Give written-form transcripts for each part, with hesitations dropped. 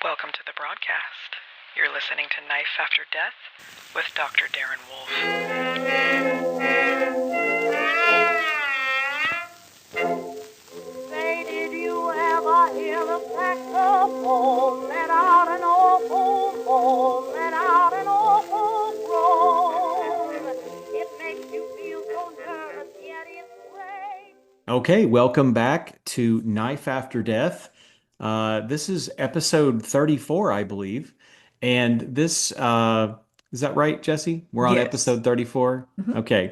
Welcome to the broadcast. You're listening to Knife After Death with Dr. Darin Wolfe. Say, did you ever hear the saxophone let out an awful moan, let out an awful groan? It makes you feel so nervous, yet it's great. Okay, welcome back to Knife After Death. This is episode 34, I believe. And this, is that right, Jesse? We're on Yes. episode 34? Mhm. Okay.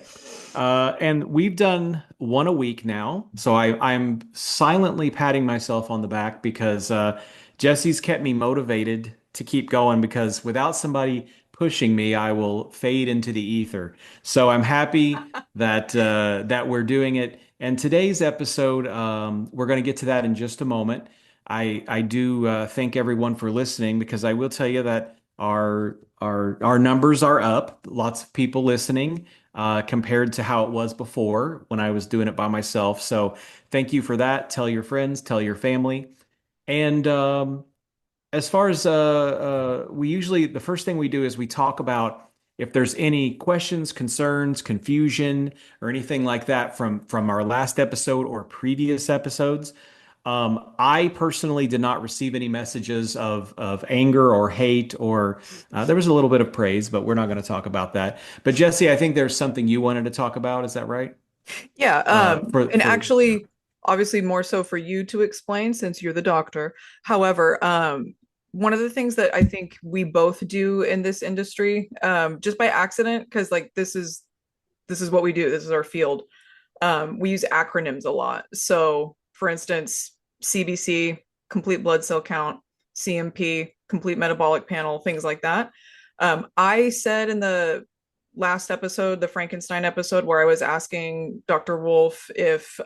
And we've done one a week now. So I'm silently patting myself on the back because Jesse's kept me motivated to keep going because without somebody pushing me, I will fade into the ether. So I'm happy that we're doing it. And today's episode, we're going to get to that in just a moment. I do thank everyone for listening because I will tell you that our numbers are up. Lots of people listening compared to how it was before when I was doing it by myself. So thank you for that. Tell your friends, tell your family. And as far as we usually, the first thing we do is we talk about if there's any questions, concerns, confusion, or anything like that from our last episode or previous episodes. I personally did not receive any messages of anger or hate, or there was a little bit of praise, but we're not going to talk about that. But Jesse, I think there's something you wanted to talk about. Is that right? Yeah, and Yeah. actually, obviously more so for you to explain since you're the doctor. However, one of the things that I think we both do in this industry, just by accident, because like this is what we do, this is our field. We use acronyms a lot. So, for instance, CBC, complete blood cell count, CMP, complete metabolic panel, things like that. I said in the last episode, the Frankenstein episode, where I was asking Dr. Wolfe if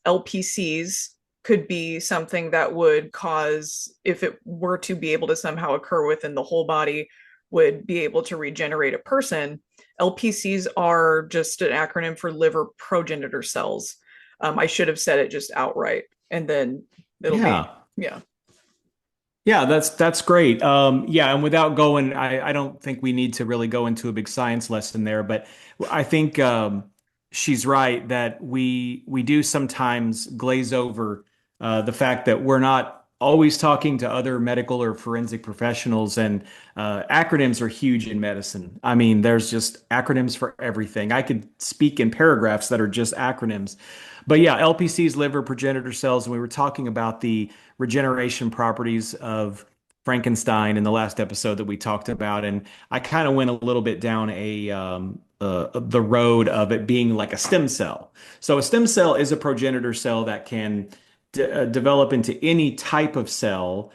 LPCs could be something that would cause, if it were to be able to somehow occur within the whole body, would be able to regenerate a person. LPCs are just an acronym for liver progenitor cells. I should have said it just outright, and then it'll be, Yeah. yeah. Yeah, that's great. Yeah, and without going, I don't think we need to really go into a big science lesson there, but I think she's right that we do sometimes glaze over the fact that we're not always talking to other medical or forensic professionals, and acronyms are huge in medicine. I mean, there's just acronyms for everything. I could speak in paragraphs that are just acronyms. But yeah, LPCs, liver progenitor cells, and we were talking about the regeneration properties of Frankenstein in the last episode that we talked about, and I kind of went a little bit down the road of it being like a stem cell. So a stem cell is a progenitor cell that can develop into any type of cell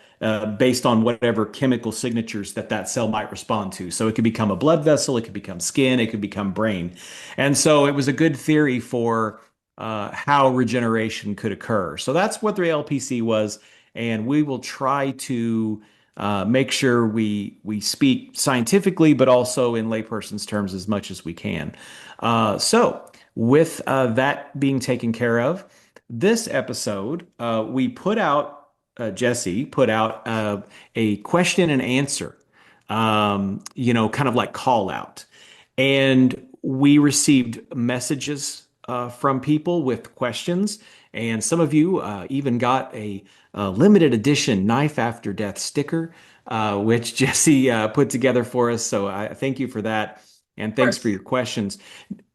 based on whatever chemical signatures that cell might respond to. So it could become a blood vessel, it could become skin, it could become brain. And so it was a good theory for how regeneration could occur. So that's what the LPC was, and we will try to make sure we speak scientifically, but also in layperson's terms as much as we can. So with that being taken care of, this episode we put out Jesse put out a question and answer, kind of like call out, and we received messages from people with questions, and some of you even got a limited edition Knife After Death sticker, which Jesse put together for us. So I thank you for that, and Of thanks for course. your questions.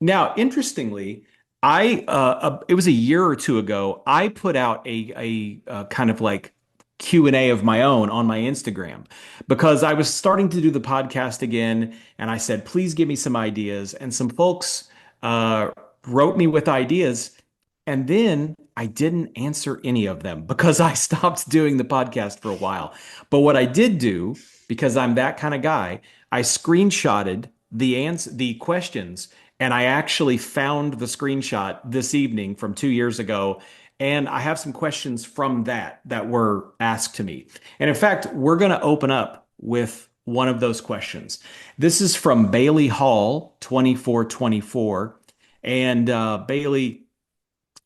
Now, interestingly, it was a year or two ago, I put out a kind of like Q&A of my own on my Instagram because I was starting to do the podcast again, and I said, please give me some ideas. And some folks uh, wrote me with ideas, and then I didn't answer any of them because I stopped doing the podcast for a while. But what I did do, because I'm that kind of guy, I screenshotted the questions, and I actually found the screenshot this evening from 2 years ago. And I have some questions from that were asked to me. And in fact, we're going to open up with one of those questions. This is from Bailey Hall 2424. And Bailey,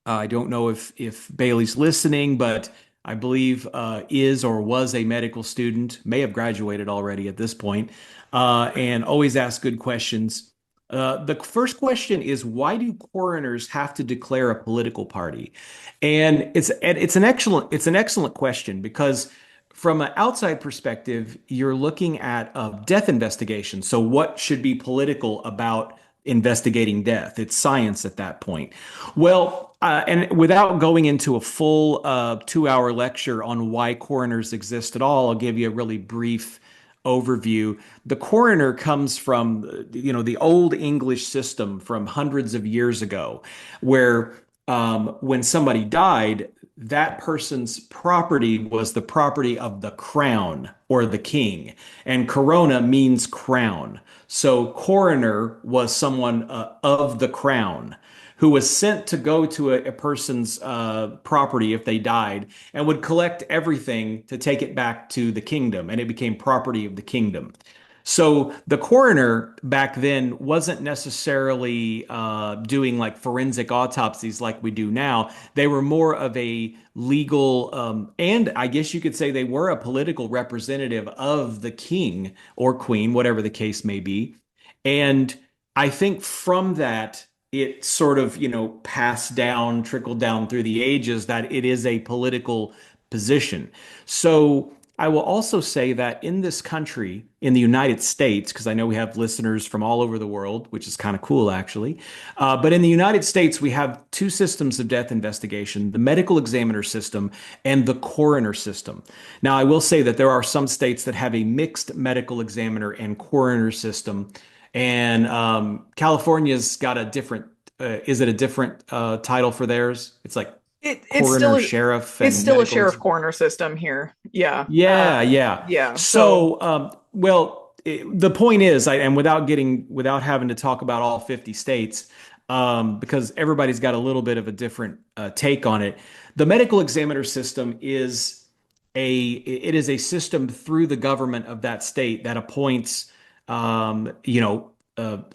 I don't know if Bailey's listening, but I believe, is or was a medical student, may have graduated already at this point, and always asks good questions. The first question is, why do coroners have to declare a political party? And it's an excellent question because from an outside perspective, you're looking at a death investigation. So what should be political about investigating death? It's science at that point. Well, and without going into a full 2 hour lecture on why coroners exist at all, I'll give you a really brief overview. The coroner comes from, the old English system from hundreds of years ago, where when somebody died, that person's property was the property of the crown or the king. And corona means crown. So coroner was someone of the crown who was sent to go to a person's property if they died and would collect everything to take it back to the kingdom, and it became property of the kingdom. So the coroner back then wasn't necessarily doing like forensic autopsies like we do now. They were more of a legal, and I guess you could say they were a political representative of the king or queen, whatever the case may be. And I think from that, it sort of, passed down, trickled down through the ages that it is a political position. So I will also say that in this country, in the United States, because I know we have listeners from all over the world, which is kind of cool actually. But in the United States, we have two systems of death investigation, the medical examiner system and the coroner system. Now, I will say that there are some states that have a mixed medical examiner and coroner system. And California's got a different, is it a different title for theirs? It's like It's coroner, still sheriff, it's and still a medical. sheriff coroner system here. Yeah. Yeah, yeah. Yeah. So So, well, the point is, and without having to talk about all 50 states, because everybody's got a little bit of a different take on it. The medical examiner system is a system through the government of that state that appoints,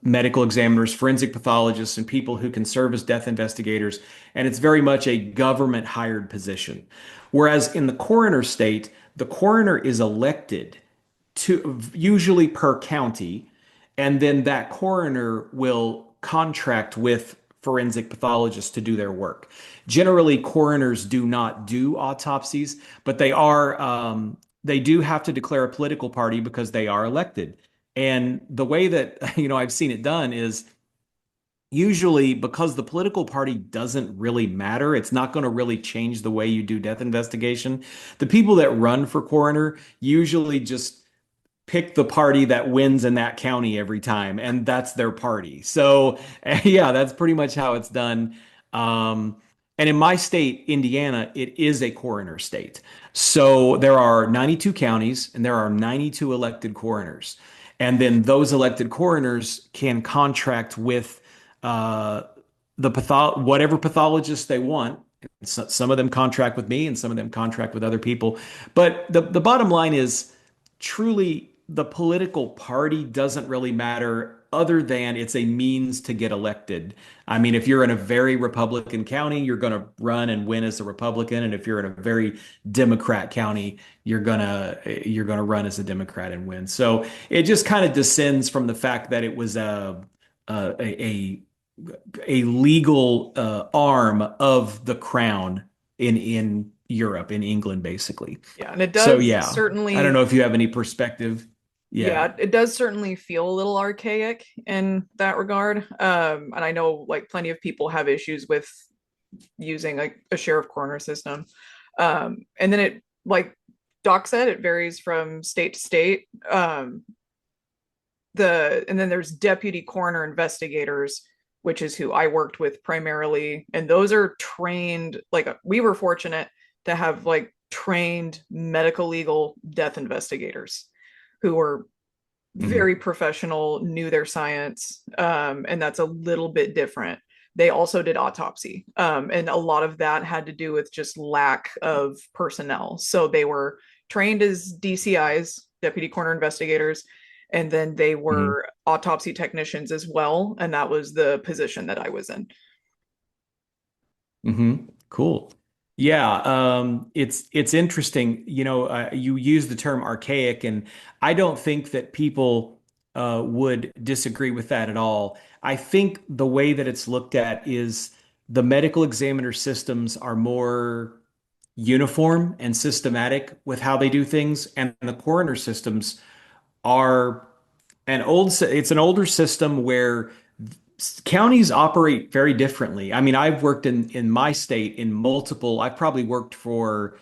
medical examiners, forensic pathologists, and people who can serve as death investigators. And it's very much a government hired position. Whereas in the coroner state, the coroner is elected to usually per county, and then that coroner will contract with forensic pathologists to do their work. Generally, coroners do not do autopsies, but they do have to declare a political party because they are elected. And the way that I've seen it done is usually because the political party doesn't really matter, it's not going to really change the way you do death investigation. The people that run for coroner usually just pick the party that wins in that county every time, and that's their party. So, yeah, that's pretty much how it's done. Um, and in my state, Indiana, it is a coroner state. So there are 92 counties and there are 92 elected coroners. And then those elected coroners can contract with uh, whatever pathologist they want. Some of them contract with me and some of them contract with other people. But the bottom line is truly the political party doesn't really matter other than it's a means to get elected. I mean, if you're in a very Republican county, you're going to run and win as a Republican, and if you're in a very Democrat county, you're going to run as a Democrat and win. So it just kind of descends from the fact that it was a a legal arm of the crown in Europe, in England, basically. yeah, and it So does yeah, I don't certainly know if you have any perspective. Yeah. yeah, it does certainly feel a little archaic in that regard. And I know like plenty of people have issues with using like a sheriff coroner system. And then it like Doc said, it varies from state to state. And then there's deputy coroner investigators, which is who I worked with primarily, and those are trained, like we were fortunate to have like trained medical legal death investigators who were Mhm. very professional, knew their science, and that's a little bit different. They also did autopsy, and a lot of that had to do with just lack of personnel. So they were trained as DCIs, deputy coroner investigators, and then they Mhm. were autopsy technicians as well, and that was the position that I was in. Mhm. Cool. Yeah, it's interesting. You use the term archaic, and I don't think that people would disagree with that at all. I think the way that it's looked at is the medical examiner systems are more uniform and systematic with how they do things, and the coroner systems are it's an older system where counties operate very differently. I mean, I've worked in my state in multiple, I've probably worked for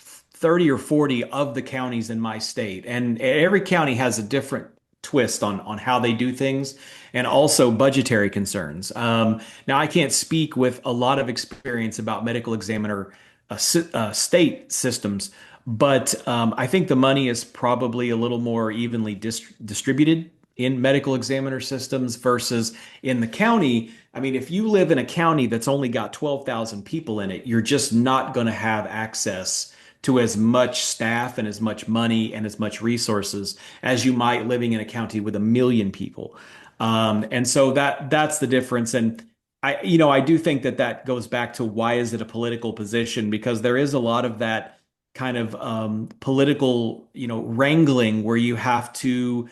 30 or 40 of the counties in my state, and every county has a different twist on how they do things and also budgetary concerns. Now, I can't speak with a lot of experience about medical examiner state systems, but I think the money is probably a little more evenly distributed in medical examiner systems versus in the county. I mean, if you live in a county that's only got 12,000 people in it, you're just not going to have access to as much staff and as much money and as much resources as you might living in a county with 1 million people. And so that's the difference. And I do think that that goes back to why is it a political position? Because there is a lot of that kind of political, wrangling where you have to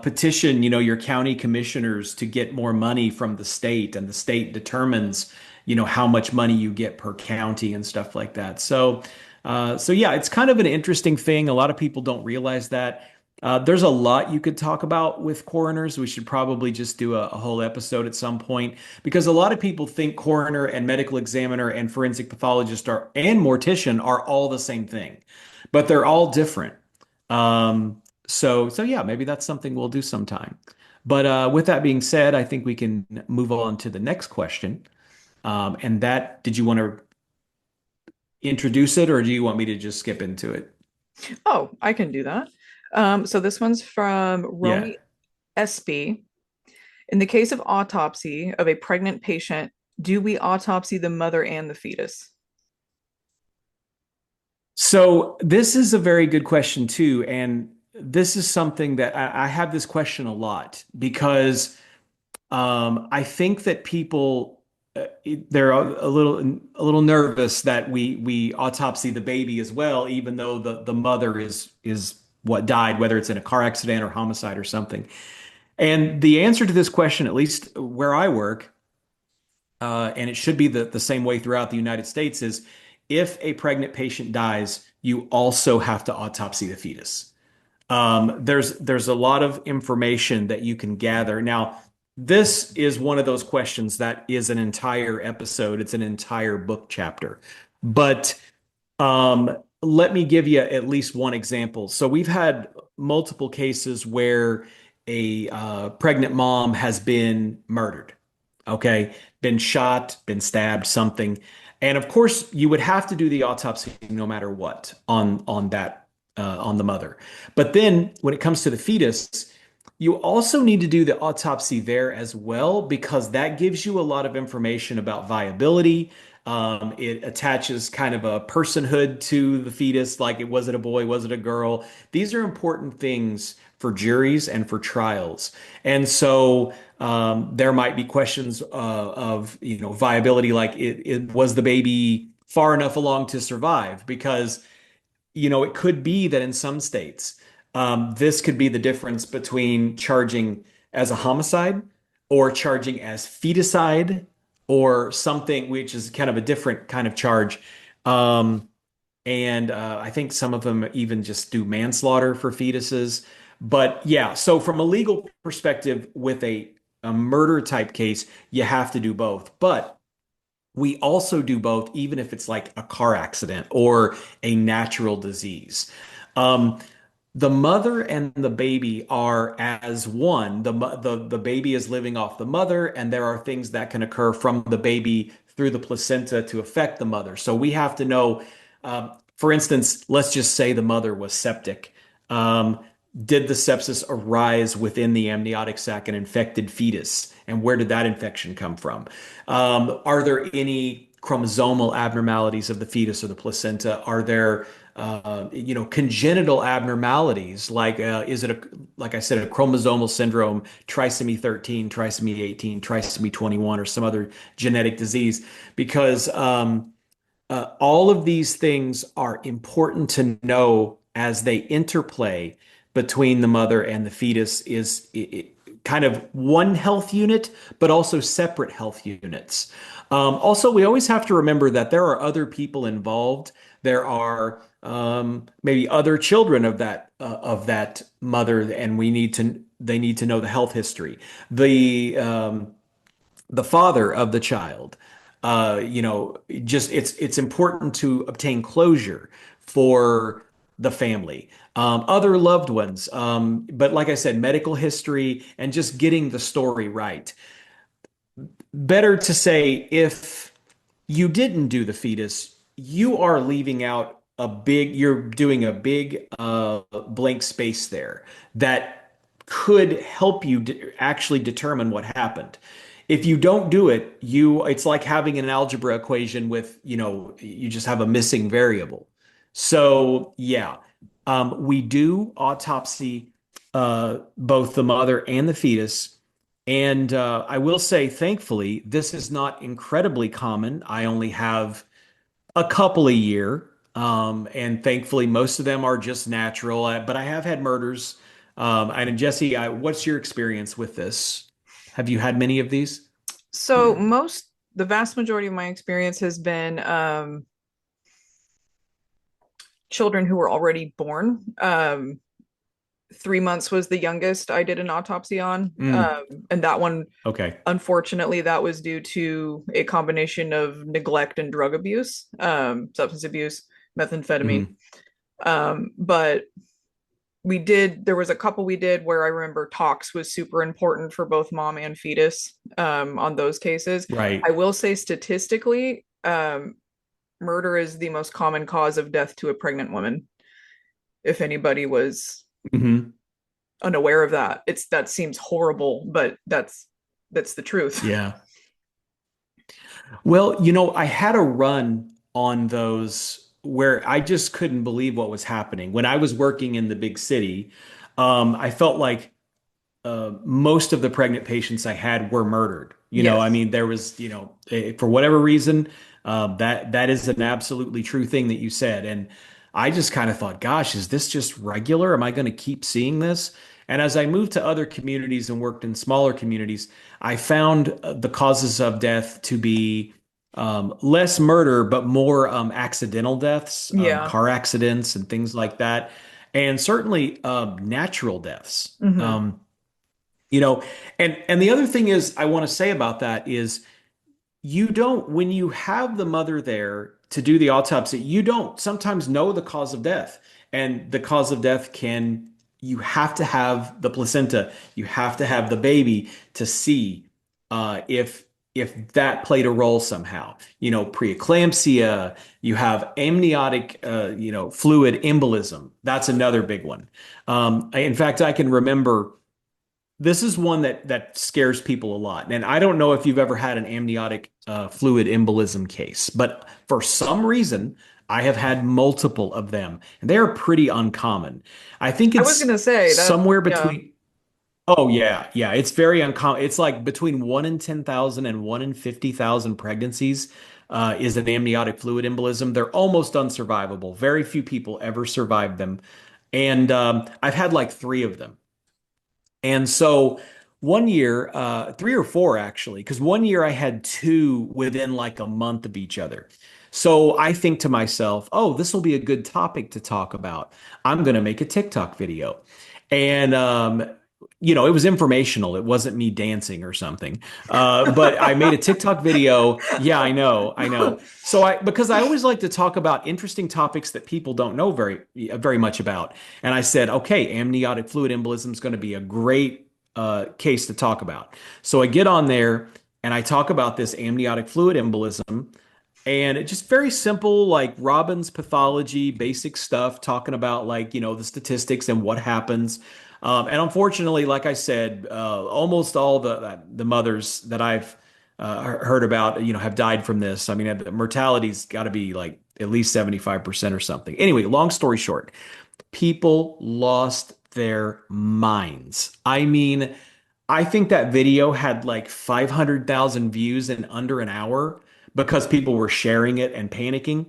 petition, your county commissioners to get more money from the state, and the state determines, how much money you get per county and stuff like that. So yeah, it's kind of an interesting thing. A lot of people don't realize that. There's a lot you could talk about with coroners. We should probably just do a whole episode at some point because a lot of people think coroner and medical examiner and forensic pathologist and mortician are all the same thing, but they're all different. So yeah, maybe that's something we'll do sometime. But with that being said, I think we can move on to the next question. And that, did you want to introduce it or do you want me to just skip into it? Oh, I can do that. So this one's from Yeah. Romy SB. In the case of autopsy of a pregnant patient, do we autopsy the mother and the fetus? So this is a very good question too, and this is something that I have this question a lot because I think that people they're a little nervous that we autopsy the baby as well, even though the mother is what died, whether it's in a car accident or homicide or something. And the answer to this question, at least where I work, and it should be the same way throughout the United States, is if a pregnant patient dies, you also have to autopsy the fetus. There's a lot of information that you can gather. Now, this is one of those questions that is an entire episode. It's an entire book chapter. But let me give you at least one example. So we've had multiple cases where a pregnant mom has been murdered. Okay, been shot, been stabbed, something. And of course, you would have to do the autopsy no matter what on that on the mother. But then when it comes to the fetus, you also need to do the autopsy there as well because that gives you a lot of information about viability. It attaches kind of a personhood to the fetus, like was it a boy, was it a girl? These are important things for juries and for trials. And so there might be questions of viability, like it was the baby far enough along to survive? Because it could be that in some states, this could be the difference between charging as a homicide or charging as feticide or something, which is kind of a different kind of charge. Um, and I think some of them even just do manslaughter for fetuses. But yeah, so from a legal perspective, with a murder type case, you have to do both. But we also do both, even if it's like a car accident or a natural disease. Um, the mother and the baby are as one. The baby is living off the mother, and there are things that can occur from the baby through the placenta to affect the mother. So we have to know, for instance, let's just say the mother was septic. Um, did the sepsis arise within the amniotic sac and infected fetus? And where did that infection come from? Are there any chromosomal abnormalities of the fetus or the placenta? Are there congenital abnormalities like is it like I said, a chromosomal syndrome, trisomy 13, trisomy 18, trisomy 21, or some other genetic disease? Because all of these things are important to know as they interplay between the mother and the fetus is kind of one health unit, but also separate health units. Also, we always have to remember that there are other people involved. There are maybe other children of that mother, and they need to know the health history. The father of the child. Just it's important to obtain closure for the family, other loved ones. But like I said, medical history and just getting the story right. Better to say if you didn't do the fetus, you are leaving out you're doing a big blank space there that could help you actually determine what happened. If you don't do it, it's like having an algebra equation with, you just have a missing variable. So yeah, we do autopsy both the mother and the fetus. And I will say, thankfully, this is not incredibly common. I only have a couple a year. And thankfully, most of them are just natural. But I have had murders. And Jesse, what's your experience with this? Have you had many of these? So the vast majority of my experience has been children who were already born. 3 months was the youngest I did an autopsy on. Mm, And that one, okay. unfortunately, that was due to a combination of neglect and drug abuse, substance abuse, methamphetamine. Hmm. But there was a couple we did where I remember tox was super important for both mom and fetus on those cases. I Right. will say statistically, murder is the most common cause of death to a pregnant woman. If anybody was Hmm. unaware of that, that seems horrible, but that's the truth. Yeah. Well, I had a run on those where I just couldn't believe what was happening. When I was working in the big city, I felt like most of the pregnant patients I had were murdered. I Yes. mean, there was, for whatever reason, that is an absolutely true thing that you said. And I just kind of thought, gosh, is this just regular? Am I going to keep seeing this? And as I moved to other communities and worked in smaller communities, I found the causes of death to be less murder, but more accidental deaths, Yeah. car accidents and things like that, and certainly natural deaths. Hmm. You know, and the other thing is I want to say about that is you don't when you have the mother there to do the autopsy, you don't sometimes know the cause of death. And the cause of death you have to have the placenta, you have to have the baby to see if that played a role somehow. Preeclampsia, you have amniotic fluid embolism. That's another big one. In fact, I can remember this is one that scares people a lot. And I don't know if you've ever had an amniotic fluid embolism case, but for some reason, I have had multiple of them, and they are pretty uncommon. I think I was it's gonna say that, somewhere yeah. between, oh yeah, yeah, it's very uncommon. It's like between 1 in 10,000 and 1 in 50,000 pregnancies is an amniotic fluid embolism. They're almost unsurvivable. Very few people ever survive them. And I've had like three of them. And so one year, three or four actually, because one year I had two within like a month of each other. So I think to myself, oh, this will be a good topic to talk about. I'm going to make a TikTok video. And, it was informational. It wasn't me dancing or something. But I made a TikTok video. Yeah, I know. I know. Because I always like to talk about interesting topics that people don't know very much about. And I said, okay, amniotic fluid embolism is going to be a great case to talk about. So I get on there and I talk about this amniotic fluid embolism. And it's just very simple, like Robin's pathology, basic stuff, talking about like, the statistics and what happens. And unfortunately, like I said, almost all the mothers that I've heard about, have died from this. I mean, the mortality's got to be like at least 75% or something. Anyway, long story short, people lost their minds. I mean, I think that video had like 500,000 views in under an hour because people were sharing it and panicking.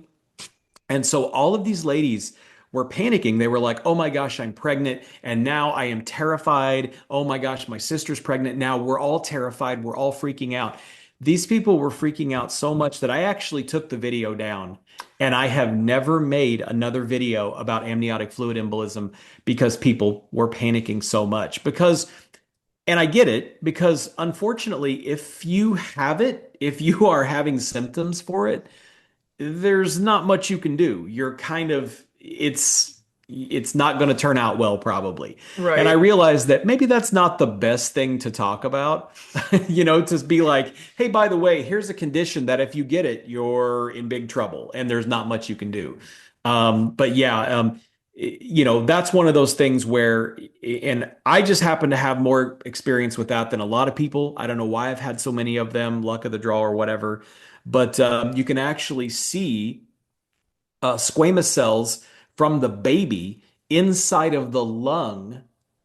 And so all of these ladies were panicking. They were like, oh my gosh, I'm pregnant. And now I am terrified. Oh my gosh, my sister's pregnant. Now we're all terrified. We're all freaking out. These people were freaking out so much that I actually took the video down. And I have never made another video about amniotic fluid embolism because people were panicking so much. And I get it, because unfortunately, if you have it, if you are having symptoms for it, there's not much you can do. You're kind of it's not going to turn out well probably. And I Right. realize that maybe that's not the best thing to talk about. To be like, "Hey, by the way, here's a condition that if you get it, you're in big trouble and there's not much you can do." But yeah, that's one of those things where, and I just happen to have more experience with that than a lot of people. I don't know why I've had so many of them, luck of the draw or whatever. But you can actually see squamous cells from the baby inside of the lung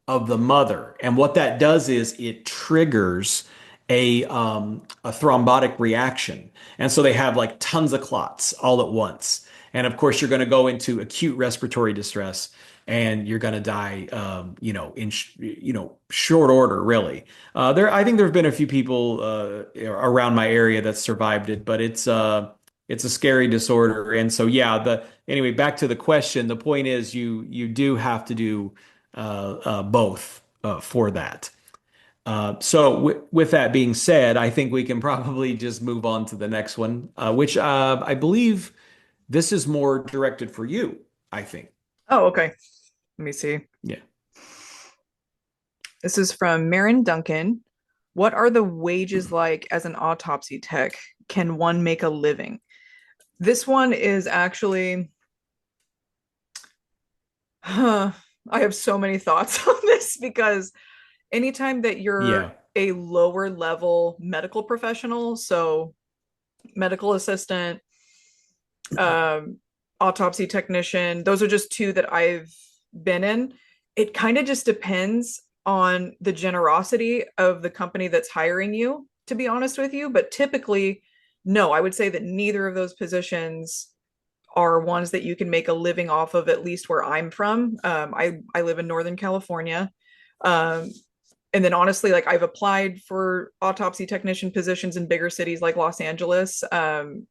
of the mother. And what that does is it triggers a thrombotic reaction. And so they have like tons of clots all at once. And of course, you're going to go into acute respiratory distress and you're going to die, short order, really. I think there have been a few people around my area that survived it, but it's a scary disorder. And so, yeah, anyway, back to the question. The point is, you do have to do both for that. So, with that being said, I think we can probably just move on to the next one, which I believe this is more directed for you, I think. Oh, okay. Let me see. Yeah. This is from Marin Duncan. What are the wages like as an autopsy tech? Can one make a living? This one is actually, I have so many thoughts on this because anytime that you're Yeah. a lower level medical professional, so medical assistant, um, autopsy technician, those are just two that I've been in. It kind of just depends on the generosity of the company that's hiring you, to be honest with you. But typically, no, I would say that neither of those positions are ones that you can make a living off of, at least where I'm from. I live in Northern California. Um, and then honestly, like I've applied for autopsy technician positions in bigger cities like Los Angeles, and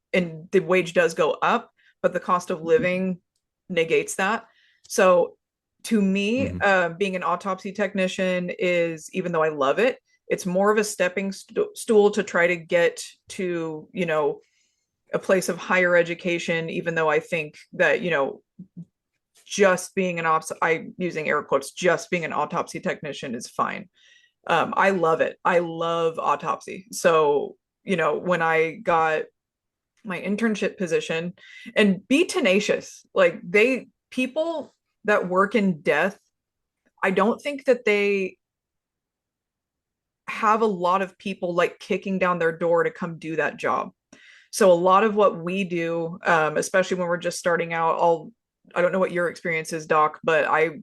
the wage does go up, but the cost of living negates that. So to me, Mhm. being an autopsy technician is, even though I love it, it's more of a stepping stool to try to get to, a place of higher education, even though I think that, just being I using air quotes, just being an autopsy technician is fine. I love it. I love autopsy. So, when I got my internship position, and be tenacious, like people that work in death, I don't think that they have a lot of people like kicking down their door to come do that job. So a lot of what we do, especially when we're just starting out, I don't know what your experience is, Doc, but I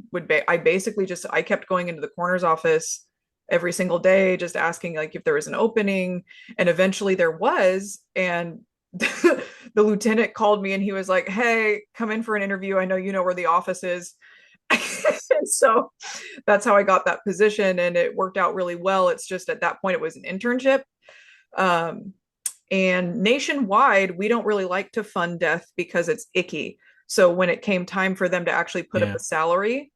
basically I kept going into the coroner's office every single day, just asking like if there was an opening, and eventually there was, and the lieutenant called me and he was like, "Hey, come in for an interview. I know you know where the office is." And so that's how I got that position, and it worked out really well. It's just at that point it was an internship. Um, and nationwide, we don't really like to fund death because it's icky. So when it came time for them to actually put up Yeah. a salary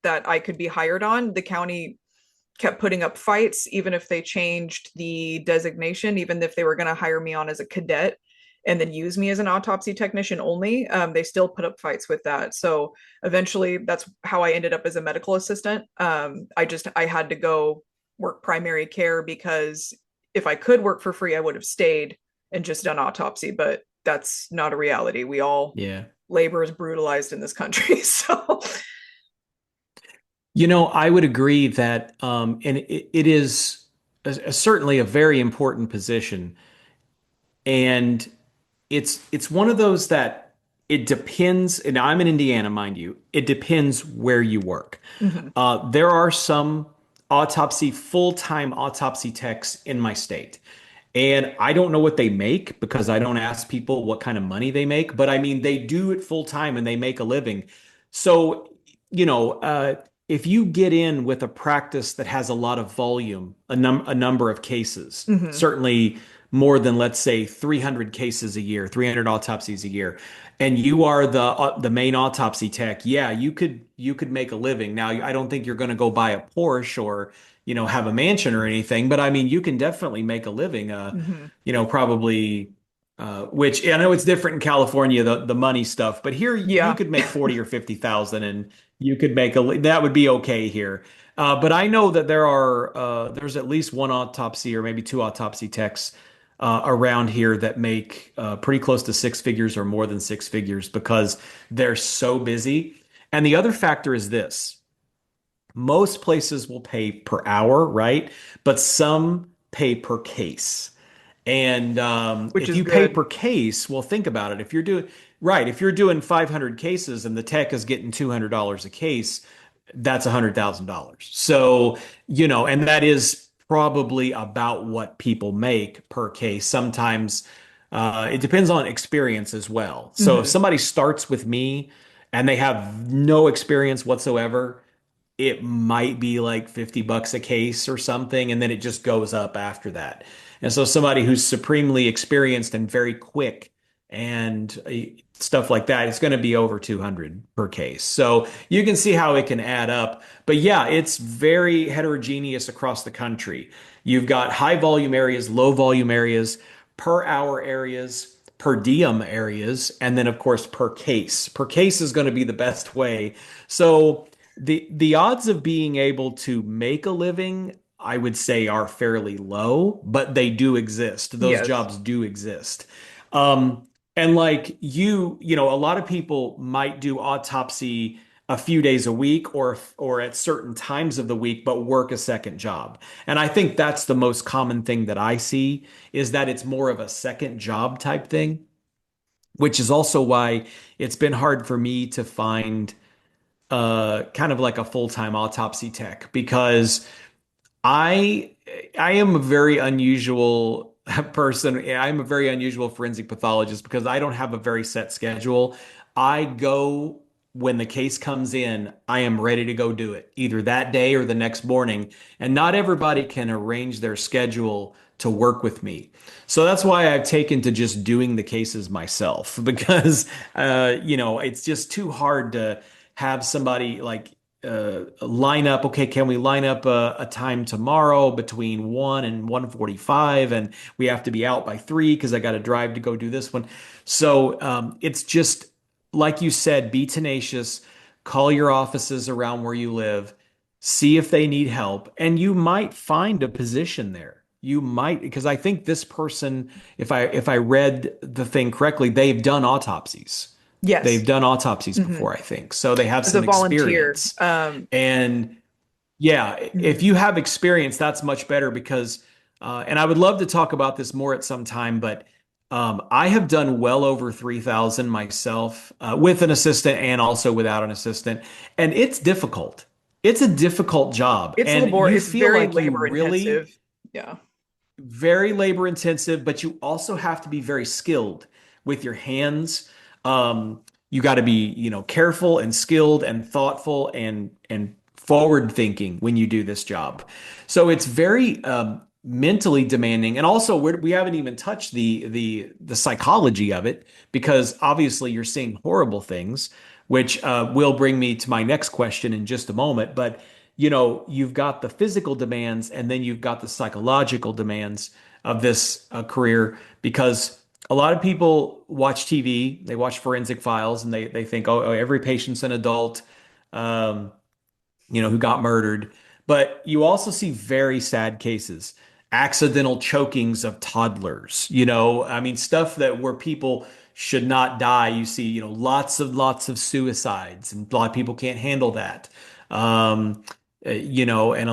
that I could be hired on, the county kept putting up fights, even if they changed the designation, even if they were going to hire me on as a cadet and then use me as an autopsy technician only. They still put up fights with that. So eventually, that's how I ended up as a medical assistant. I had to go work primary care because if I could work for free, I would have stayed and just done autopsy. But that's not a reality. We all Yeah. labor is brutalized in this country. So I would agree that, and it is certainly a very important position, and it's one of those that it depends. And I'm in Indiana, mind you. It depends where you work. mhm. There are some full-time autopsy techs in my state, And I don't know what they make because I don't ask people what kind of money they make, but I mean, they do it full time and they make a living. So, you know, if you get in with a practice that has a lot of volume, a number of cases, Hmm. certainly more than, let's say, 300 cases a year, 300 autopsies a year, and you are the main autopsy tech, yeah, you could make a living. Now, I don't think you're going to go buy a Porsche or have a mansion or anything, but I mean, you can definitely make a living. Hmm. Probably, which I know it's different in California, the money stuff, but here you Yeah. could make 40 or 50,000 and you could make that would be okay here. But I know that there's at least one autopsy or maybe two autopsy techs around here that make pretty close to six figures or more than six figures because they're so busy. And the other factor is this. Most places will pay per hour, right? But some pay per case. And Which if is you pay good. per case, well, think about it. If you're doing 500 cases and the tech is getting $200 a case, that's $100,000. So, and that is probably about what people make per case. Sometimes it depends on experience as well. So if Hmm. somebody starts with me and they have no experience whatsoever, it might be like $50 a case or something, and then it just goes up after that. And so somebody who's supremely experienced and very quick and stuff like that, it's going to be over 200 per case. So you can see how it can add up. But yeah, it's very heterogeneous across the country. You've got high volume areas, low volume areas, per hour areas, per diem areas, and then of course per case. Per case is going to be the best way. So the odds of being able to make a living, I would say, are fairly low, but they do exist. Those Yes. jobs do exist. Um, and like a lot of people might do autopsy a few days a week or at certain times of the week, but work a second job. And I think that's the most common thing that I see is that it's more of a second job type thing, which is also why it's been hard for me to find kind of like a full-time autopsy tech because I I am a very unusual person. I'm a very unusual forensic pathologist because I don't have a very set schedule. I go when the case comes in, I am ready to go do it, either that day or the next morning. And not everybody can arrange their schedule to work with me. So that's why I've taken to just doing the cases myself because it's just too hard to have somebody like line up. Okay, can we line up a time tomorrow between 1 and 1:45, and we have to be out by 3 because I got to drive to go do this one. So it's just like you said, be tenacious, call your offices around where you live, see if they need help, and you might find a position there. You might, because I think this person, if I read the thing correctly, they've done autopsies. They've Yes. done autopsies Hmm. before, I think. So they have As a some volunteer. experience. And yeah, if Mhm. you have experience, that's much better because, and I would love to talk about this more at some time, but I have done well over 3,000 myself with an assistant and also without an assistant. And it's difficult. It's a difficult job. And you It's feel very like you labor really intensive. Yeah. very labor intensive, but you also have to be very skilled with your hands. You got to be, careful and skilled and thoughtful and forward thinking when you do this job. So it's very mentally demanding, and also we haven't even touched the psychology of it because obviously you're seeing horrible things, which will bring me to my next question in just a moment. But you've got the physical demands and then you've got the psychological demands of this career because a lot of people watch TV, they watch forensic files and they think, oh, every patient's an adult, um, who got murdered. But you also see very sad cases, accidental chokings of toddlers, I mean, stuff that where people should not die. You see, lots of suicides, and a lot of people can't handle that. Um, and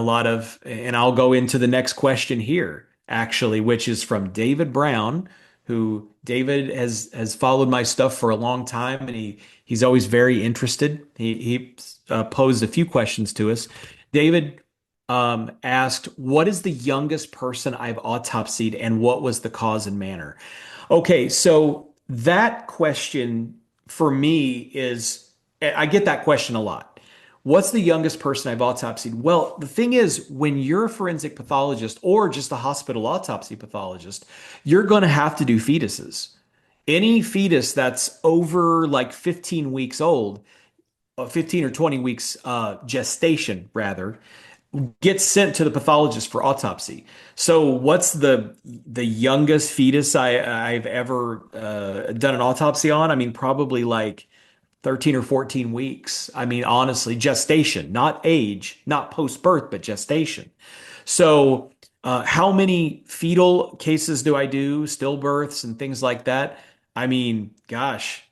and I'll go into the next question here, actually, which is from David Brown, who David has followed my stuff for a long time, and he's always very interested. He posed a few questions to us. David, asked, "What is the youngest person I've autopsied and what was the cause and manner?" Okay, so that question for me is, I get that question a lot. What's the youngest person I've autopsied? Well, the thing is, when you're a forensic pathologist or just a hospital autopsy pathologist, you're going to have to do fetuses. Any fetus that's over like 15 weeks old, 15 or 20 weeks gestation, rather, gets sent to the pathologist for autopsy. So what's the youngest fetus I've ever done an autopsy on? I mean, probably like 13 or 14 weeks. I mean, honestly, gestation, not age, not post-birth, but gestation. So, how many fetal cases do I do, stillbirths and things like that? I mean, gosh,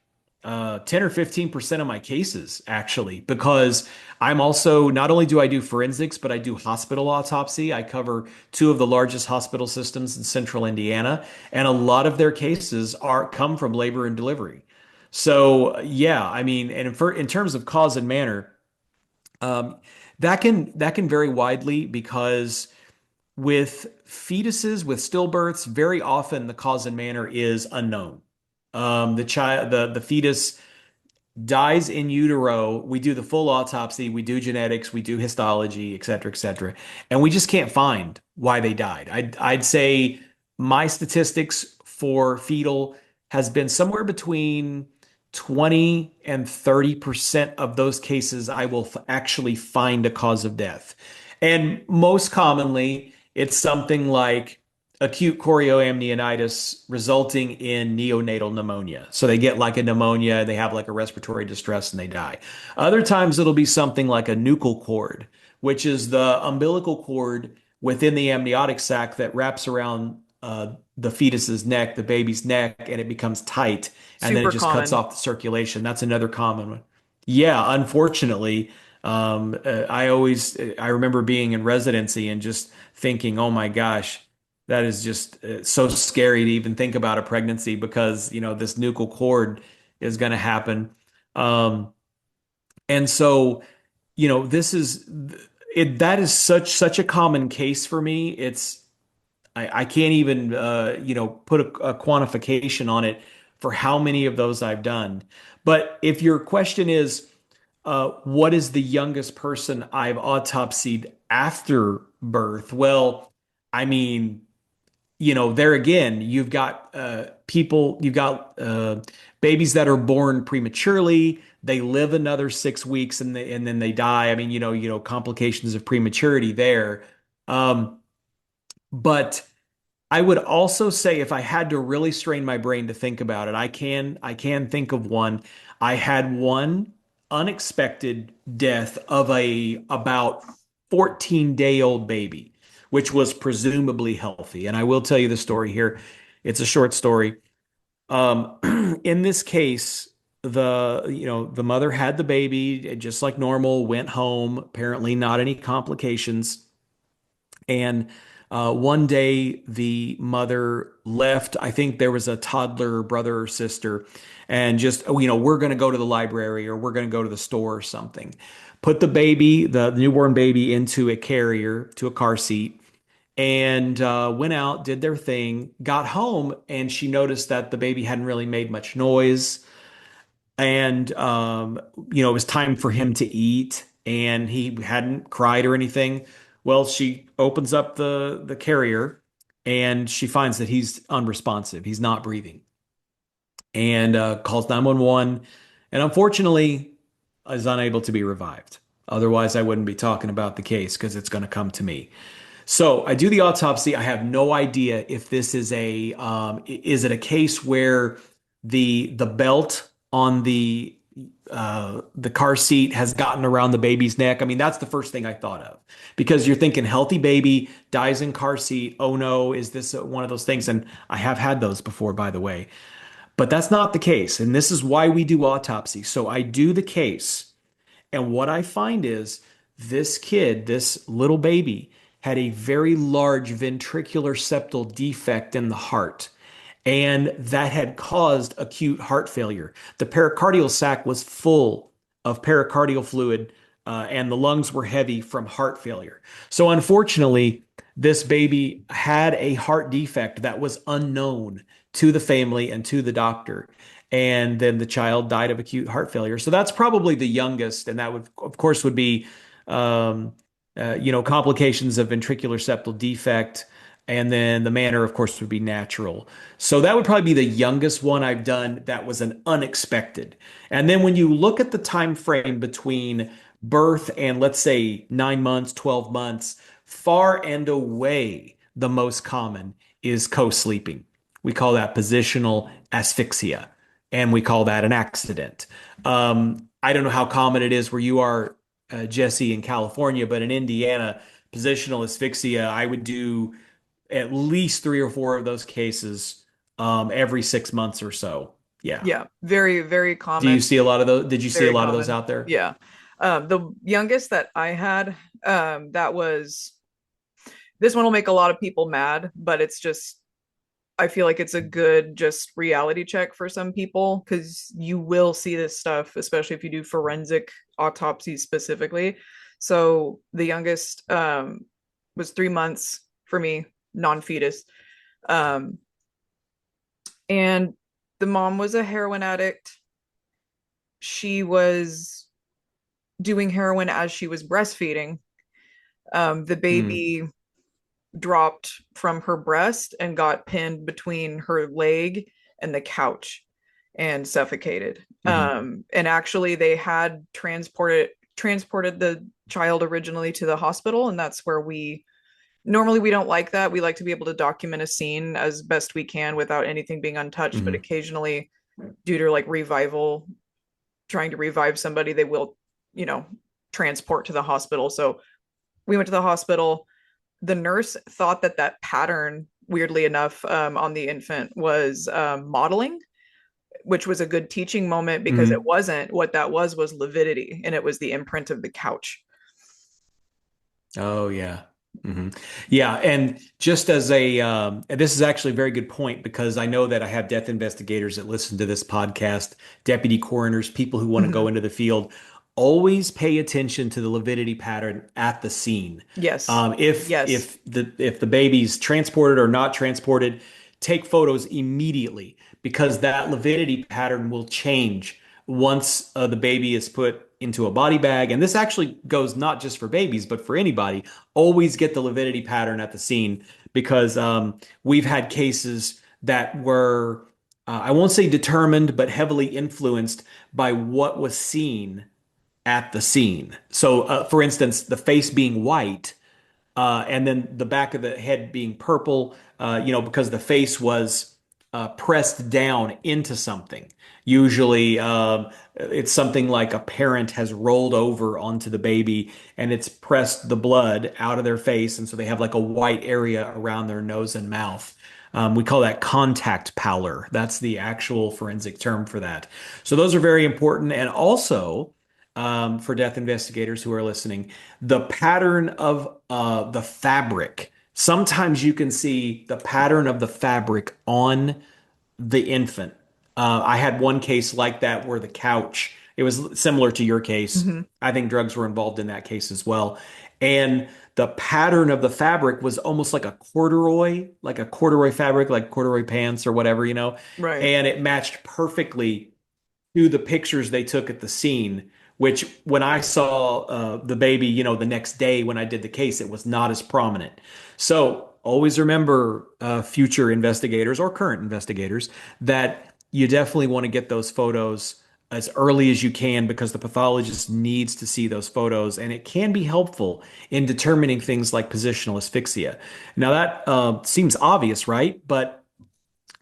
10 or 15% of my cases, actually, because I'm also, not only do I do forensics, but I do hospital autopsy. I cover two of the largest hospital systems in central Indiana, and a lot of their cases are come from labor and delivery. So, yeah, I mean, and in terms of cause and manner, um, that can vary widely because with fetuses, with stillbirths, very often the cause and manner is unknown. The fetus dies in utero. We do the full autopsy, we do genetics, we do histology, et cetera, et cetera, and we just can't find why they died. I'd say my statistics for fetal has been somewhere between 20 and 30% of those cases I will actually find a cause of death. And most commonly, it's something like acute chorioamnionitis resulting in neonatal pneumonia. So they get like a pneumonia, they have like a respiratory distress, and they die. Other times it'll be something like a nuchal cord, which is the umbilical cord within the amniotic sac that wraps around the fetus's neck, the baby's neck, and it becomes tight, and then it Super just cuts common. off the circulation. That's another common one. Yeah, unfortunately, I remember being in residency and just thinking, oh my gosh, that is just so scary to even think about a pregnancy because, this nuchal cord is going to happen. Um, and so, this is it, that is such a common case for me. I can't even, put a quantification on it for how many of those I've done. But if your question is, what is the youngest person I've autopsied after birth? Well, I mean, there again, you've got babies that are born prematurely. They live another 6 weeks and then they die. I mean, complications of prematurity there. Um, but I would also say if I had to really strain my brain to think about it, I can think of one. I had one unexpected death of a about 14-day-old baby, which was presumably healthy. And I will tell you the story here. It's a short story. In this case, the mother had the baby just like normal, went home, apparently not any complications. And one day the mother left. I think there was a toddler brother or sister, and just, oh, we're going to go to the library or we're going to go to the store or something. Put the newborn baby into a carrier, to a car seat, and went out, did their thing, got home, and she noticed that the baby hadn't really made much noise and it was time for him to eat and he hadn't cried or anything. Well, she opens up the carrier and she finds that he's unresponsive. He's not breathing and calls 911 and unfortunately is unable to be revived. Otherwise, I wouldn't be talking about the case because it's going to come to me. So I do the autopsy. I have no idea if this is is it a case where the belt on the car seat has gotten around the baby's neck. I mean, that's the first thing I thought of because you're thinking healthy baby dies in car seat. Oh no, is this one of those things? And I have had those before, by the way, but that's not the case. And this is why we do autopsy. So I do the case. And what I find is this kid, this little baby, had a very large ventricular septal defect in the heart. And that had caused acute heart failure. The pericardial sac was full of pericardial fluid, and the lungs were heavy from heart failure. So unfortunately, this baby had a heart defect that was unknown to the family and to the doctor. And then the child died of acute heart failure. So that's probably the youngest, and that would, of course, would be, um, complications of ventricular septal defect. And then the manner, of course, would be natural. So that would probably be the youngest one I've done that was an unexpected. And then when you look at the time frame between birth and, let's say, 9 months, 12 months, far and away the most common is co-sleeping. We call that positional asphyxia, and we call that an accident. I don't know how common it is where you are, Jesse, in California, but in Indiana, positional asphyxia, I would do at least three or four of those cases every 6 months or so. Yeah. Yeah, very, very Do you common. see a lot of those? Did you see a Very lot of those common. out there? Yeah. The youngest that I had, that was, this one will make a lot of people mad, but it's just, I feel like it's a good just reality check for some people because you will see this stuff, especially if you do forensic autopsies specifically. So the youngest was 3 months for me, non-fetus. Um, and the mom was a heroin addict. She was doing heroin as she was breastfeeding. The Mm, baby dropped from her breast and got pinned between her leg and the couch and suffocated. hmm And actually, they had transported the child originally to the hospital, and that's where we normally we don't like that. We like to be able to document a scene as best we can without anything being untouched, but hmm occasionally, due to like revival, trying to revive somebody, they will, you know, transport to the hospital. So we went to the hospital. The nurse thought that that pattern, weirdly enough, on the infant was modeling, which was a good teaching moment because it hmm wasn't. What that was lividity, and it was the imprint of the couch. Oh yeah. hmm Yeah, and just as a and this is actually a very good point because I know that I have death investigators that listen to this podcast, deputy coroners, people who want to go Mhm. into the field. Always pay attention to the lividity pattern at the scene. Yes. If Yes. if the baby's transported or not transported, take photos immediately because that lividity pattern will change once the baby is put into a body bag. And this actually goes not just for babies, but for anybody. Always get the lividity pattern at the scene because we've had cases that were, I won't say determined, but heavily influenced by what was seen at the scene. So, for instance, the face being white and then the back of the head being purple, because the face was pressed down into something. Usually, it's something like a parent has rolled over onto the baby and it's pressed the blood out of their face. And so they have like a white area around their nose and mouth. We call that contact pallor. That's the actual forensic term for that. So those are very important. And also, for death investigators who are listening, the pattern of the fabric. Sometimes you can see the pattern of the fabric on the infant. I had one case like that where the couch, it was similar to your case. Hmm. I think drugs were involved in that case as well. And the pattern of the fabric was almost like a corduroy fabric, like corduroy pants or whatever, Right. and it matched perfectly to the pictures they took at the scene, which when I saw the baby, the next day when I did the case, it was not as prominent. So always remember, future investigators or current investigators, that you definitely want to get those photos as early as you can because the pathologist needs to see those photos and it can be helpful in determining things like positional asphyxia. Now that seems obvious, right? But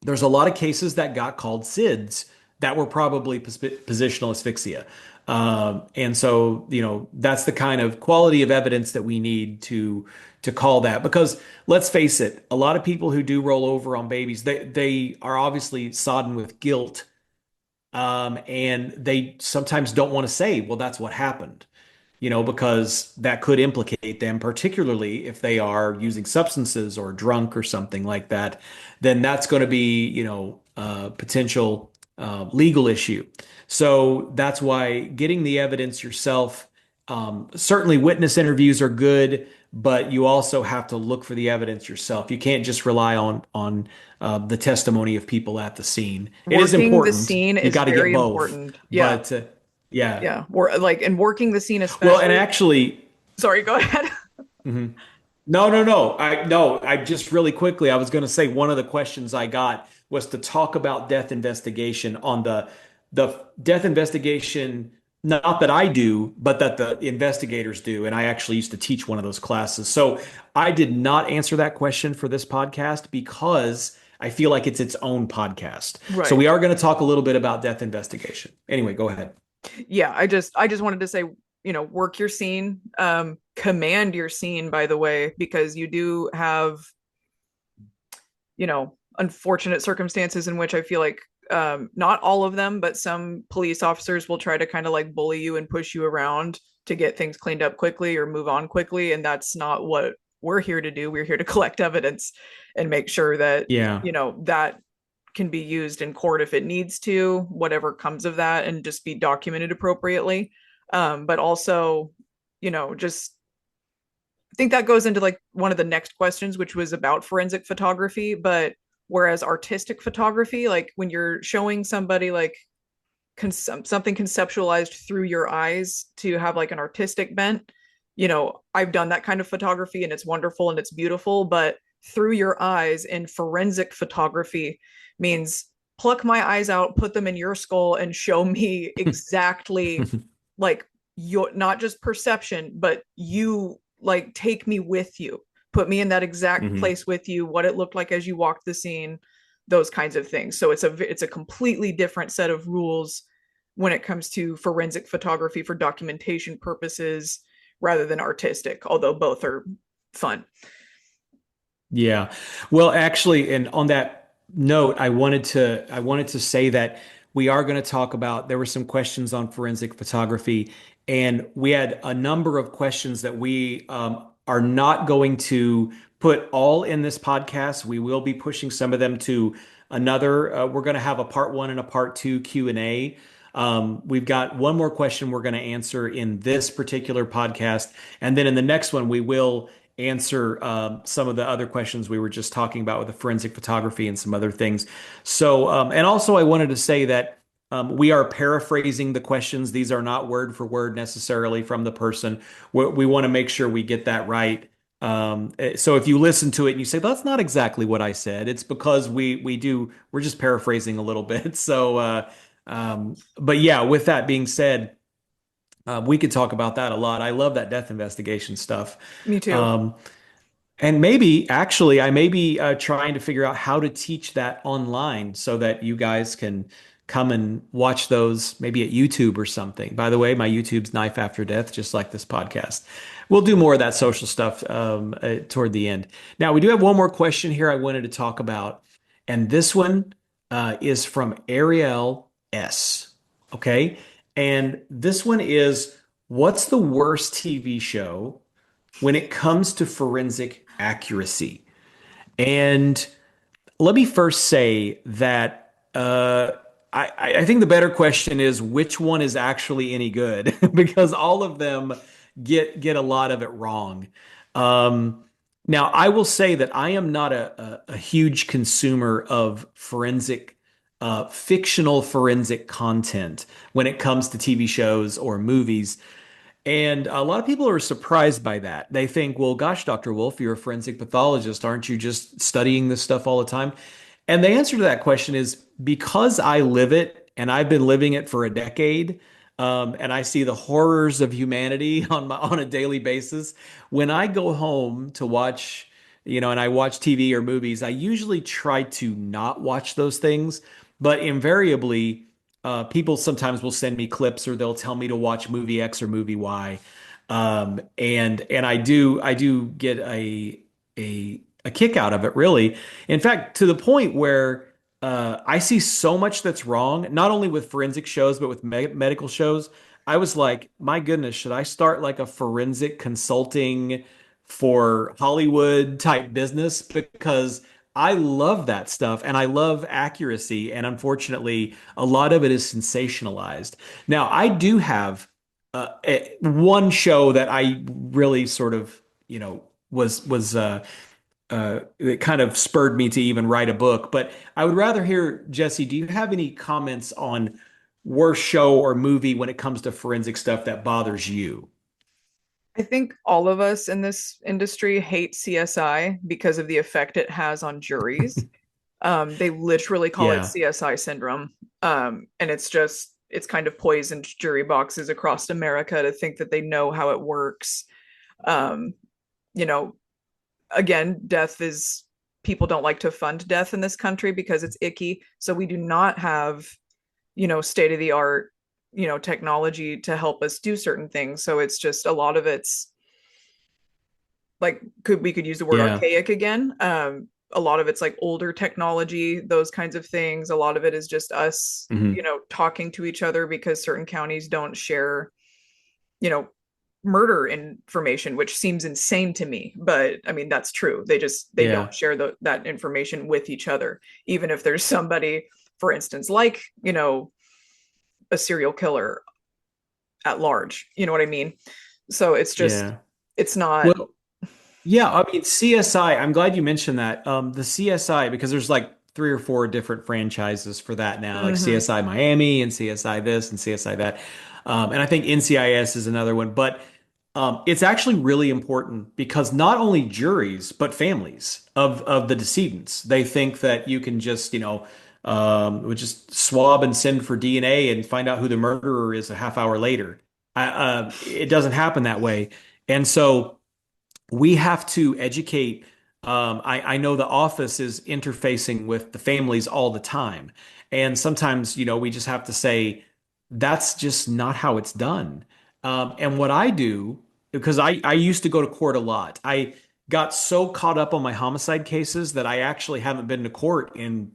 there's a lot of cases that got called SIDS that were probably positional asphyxia. And so, that's the kind of quality of evidence that we need to call that. Because let's face it, a lot of people who do roll over on babies, they are obviously sodden with guilt, and they sometimes don't want to say, well, that's what happened, because that could implicate them, particularly if they are using substances or drunk or something like that. Then that's going to be, a potential legal issue. So that's why getting the evidence yourself Certainly witness interviews are good, but you also have to look for the evidence yourself. You can't just rely on the testimony of people at the scene. It is Working the important. scene You is got to get very both. important. Yeah. But yeah. Yeah. And working the scene Well, and especially. actually, Sorry, go ahead. mhm. No, no, no. I just really quickly, I was going to say one of the questions I got was to talk about death investigation on the death investigation, not that I do, but that the investigators do. And I actually used to teach one of those classes. So I did not answer that question for this podcast because I feel like it's its own podcast. So Right. we are going to talk a little bit about death investigation. Anyway, go ahead. Yeah, I just wanted to say, work your scene, command your scene, by the way, because you do have, unfortunate circumstances in which I feel like not all of them, but some police officers will try to kind of like bully you and push you around to get things cleaned up quickly or move on quickly. And that's not what we're here to do. We're here to collect evidence and make sure that, Yeah. that can be used in court if it needs to, whatever comes of that, and just be documented appropriately. But also, just I think that goes into like one of the next questions, which was about forensic photography. But whereas artistic photography, like when you're showing somebody like something conceptualized through your eyes to have like an artistic bent, I've done that kind of photography and it's wonderful and it's beautiful. But through your eyes in forensic photography means pluck my eyes out, put them in your skull, and show me exactly like your not just perception, but you like take me with you, put me in that exact Mhm. place with you, what it looked like as you walked the scene, those kinds of things. So it's a completely different set of rules when it comes to forensic photography for documentation purposes rather than artistic, although both are fun. Yeah. Well, actually, and on that note, I wanted to say that we are going to talk about there were some questions on forensic photography, and we had a number of questions that we are not going to put all in this podcast. We will be pushing some of them to another. We're going to have a part one and a part two Q&A. We've got one more question we're going to answer in this particular podcast, and then in the next one we will answer some of the other questions we were just talking about with the forensic photography and some other things. So, and also I wanted to say that we are paraphrasing the questions. These are not word for word necessarily from the person. We want to make sure we get that right. So if you listen to it and you say, that's not exactly what I said, it's because we're just paraphrasing a little bit. So, but yeah, with that being said, we could talk about that a lot. I love that death investigation stuff. Me too. Um, and maybe, actually, I may be trying to figure out how to teach that online so that you guys can come and watch those maybe at YouTube or something. By the way, my YouTube's Knife After Death, just like this podcast. We'll do more of that social stuff toward the end. Now, we do have one more question here I wanted to talk about. And this one is from Ariel S. Okay. And this one is, what's the worst TV show when it comes to forensic accuracy? And let me first say that I think the better question is which one is actually any good because all of them get a lot of it wrong. Um, Now, I will say that I am not a huge consumer of fictional forensic content when it comes to TV shows or movies. And a lot of people are surprised by that. They think, well, gosh, Dr. Wolfe, you're a forensic pathologist. Aren't you just studying this stuff all the time? And the answer to that question is because I live it and I've been living it for a decade, and I see the horrors of humanity on a daily basis. When I go home to watch, and I watch TV or movies, I usually try to not watch those things, but invariably, people sometimes will send me clips or they'll tell me to watch movie X or movie Y, and I do get a kick out of it, really. In fact, to the point where I see so much that's wrong, not only with forensic shows, but with medical shows. I was like, my goodness, should I start like a forensic consulting for Hollywood type business? Because I love that stuff and I love accuracy. And unfortunately, a lot of it is sensationalized. Now, I do have one show that I really sort of, was it kind of spurred me to even write a book. But I would rather hear, Jesse, do you have any comments on worst show or movie when it comes to forensic stuff that bothers you? I think all of us in this industry hate CSI because of the effect it has on juries. They literally call it Yeah. CSI syndrome. And it's kind of poisoned jury boxes across America to think that they know how it works. Um, you know, again, people don't like to fund death in this country because it's icky. So we do not have, state of the art, technology to help us do certain things. So it's just a lot of it's like we could use the word Yeah. archaic again. A lot of it's like older technology, those kinds of things. A lot of it is just us, Hmm. talking to each other because certain counties don't share, you know, murder information, which seems insane to me. But I mean, that's true. They don't Yeah. share that information with each other, even if there's somebody, for instance, like, a serial killer at large. You know what I mean? So Yeah. it's not. Well, yeah, I mean CSI, I'm glad you mentioned that. The CSI, because there's like three or four different franchises for that now, like Mhm. CSI Miami and CSI this and CSI that. And I think NCIS is another one, but it's actually really important because not only juries, but families of the decedents, they think that you can just, would just swab and send for DNA and find out who the murderer is a half hour later. It doesn't happen that way. And so we have to educate. I know the office is interfacing with the families all the time. And sometimes, we just have to say, that's just not how it's done. And what I do, because I used to go to court a lot, I got so caught up on my homicide cases that I actually haven't been to court in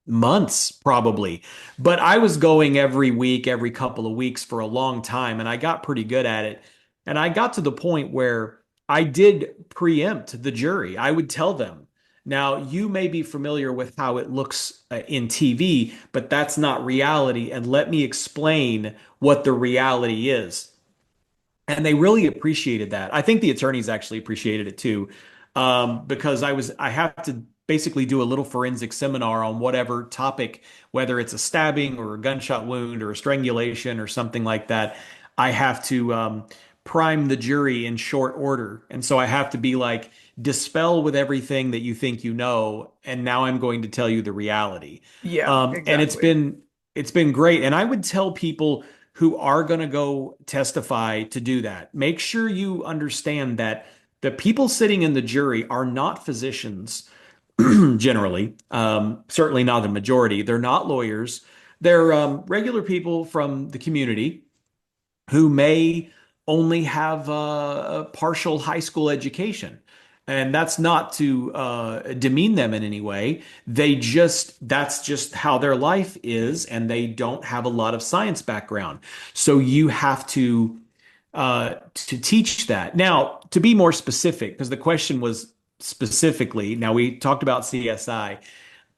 months, probably. But I was going every week, every couple of weeks for a long time, and I got pretty good at it. And I got to the point where I did preempt the jury. I would tell them, now you may be familiar with how it looks in TV, but that's not reality. And let me explain what the reality is. And they really appreciated that. I think the attorneys actually appreciated it too, because I have to basically do a little forensic seminar on whatever topic, whether it's a stabbing or a gunshot wound or a strangulation or something like that. I have to prime the jury in short order, and so I have to be like, dispel with everything that you think you know, and now I'm going to tell you the reality. Yeah, And exactly. it's been great, and I would tell people who are going to go testify to do that. Make sure you understand that the people sitting in the jury are not physicians, generally, certainly not the majority. They're not lawyers. They're regular people from the community who may only have a partial high school education. And that's not to demean them in any way. That's just how their life is, and they don't have a lot of science background. So you have to teach that. Now, to be more specific, because the question was specifically, now we talked about CSI.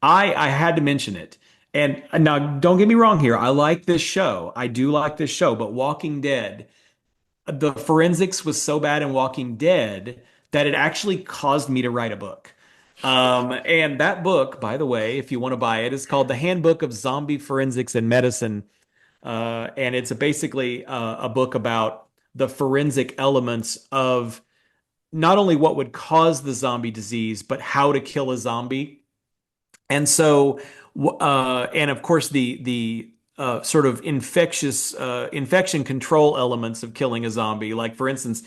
I had to mention it. And now, don't get me wrong here. I like this show. I do like this show, but Walking Dead, the forensics was so bad in Walking Dead that it actually caused me to write a book. And that book, by the way, if you want to buy it, is called The Handbook of Zombie Forensics and Medicine. And it's basically a book about the forensic elements of not only what would cause the zombie disease, but how to kill a zombie. And so, and of course, the sort of infection control elements of killing a zombie. Like, for instance,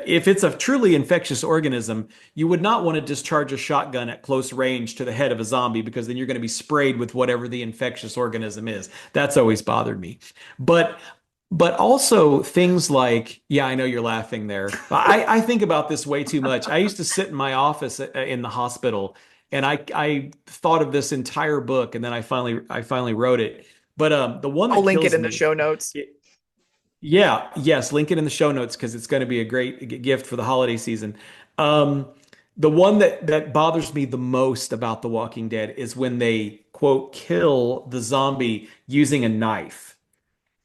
if it's a truly infectious organism, you would not want to discharge a shotgun at close range to the head of a zombie because then you're going to be sprayed with whatever the infectious organism is. That's always bothered me. But but also things like, yeah, I know you're laughing there. I think about this way too much. I used to sit in my office in the hospital, and I thought of this entire book, and then I finally wrote it. But the one I'll that link it kills in the me, show notes. yeah, yes, link it in the show notes because it's going to be a great gift for the holiday season. Um, the one that bothers me the most about The Walking Dead is when they quote kill the zombie using a knife.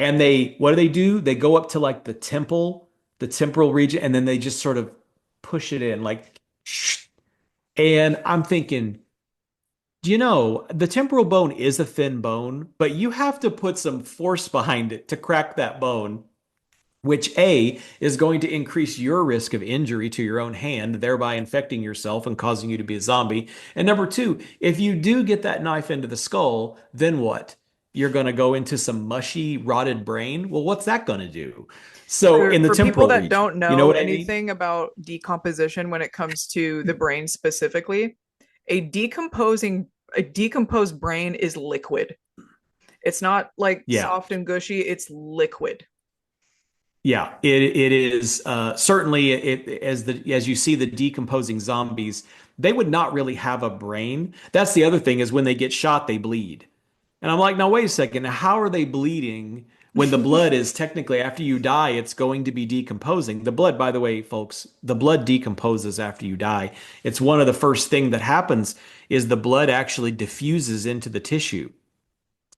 And they, what do? They go up to like the temporal region, and then they just sort of push it in, like, and I'm thinking, the temporal bone is a thin bone, but you have to put some force behind it to crack that bone, which A is going to increase your risk of injury to your own hand, thereby infecting yourself and causing you to be a zombie. And number two, if you do get that knife into the skull, then what? You're going to go into some mushy, rotted brain? Well, what's that going to do? So in the For people temporal that region, don't you know know what I mean? anything about decomposition when it comes to the brain specifically, a decomposed brain is liquid. It's not like Yeah. soft and gushy, it's liquid. Yeah, it is certainly as you see the decomposing zombies, they would not really have a brain. That's the other thing is when they get shot, they bleed. And I'm like, now wait a second, now how are they bleeding when the blood is technically after you die, it's going to be decomposing. The blood, by the way, folks, the blood decomposes after you die. It's one of the first thing that happens is the blood actually diffuses into the tissue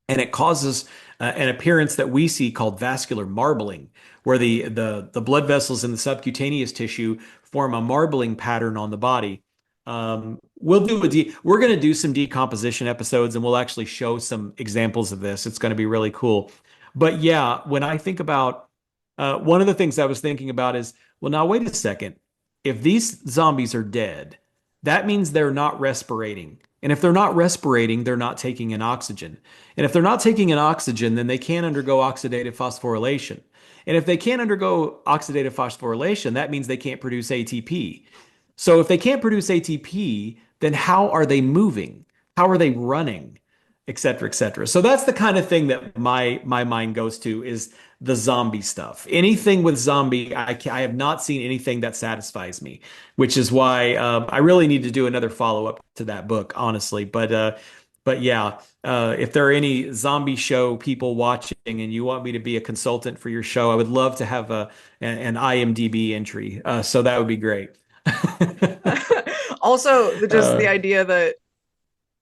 and it causes an appearance that we see called vascular marbling, where the blood vessels in the subcutaneous tissue form a marbling pattern on the body. We're going to do some decomposition episodes, and we'll actually show some examples of this. It's going to be really cool. But yeah, when I think about one of the things I was thinking about is, well, now wait a second. If these zombies are dead, that means they're not respirating. And if they're not respirating, they're not taking in oxygen. And if they're not taking in oxygen, then they can't undergo oxidative phosphorylation. And if they can't undergo oxidative phosphorylation, that means they can't produce ATP. So if they can't produce ATP, then how are they moving? How are they running? Et cetera, et cetera. So that's the kind of thing that my mind goes to is the zombie stuff. Anything with zombie, I have not seen anything that satisfies me, which is why I really need to do another follow up to that book, honestly. But yeah, if there are any zombie show people watching and you want me to be a consultant for your show, I would love to have an IMDb entry. So that would be great. Also, just the Uh, idea that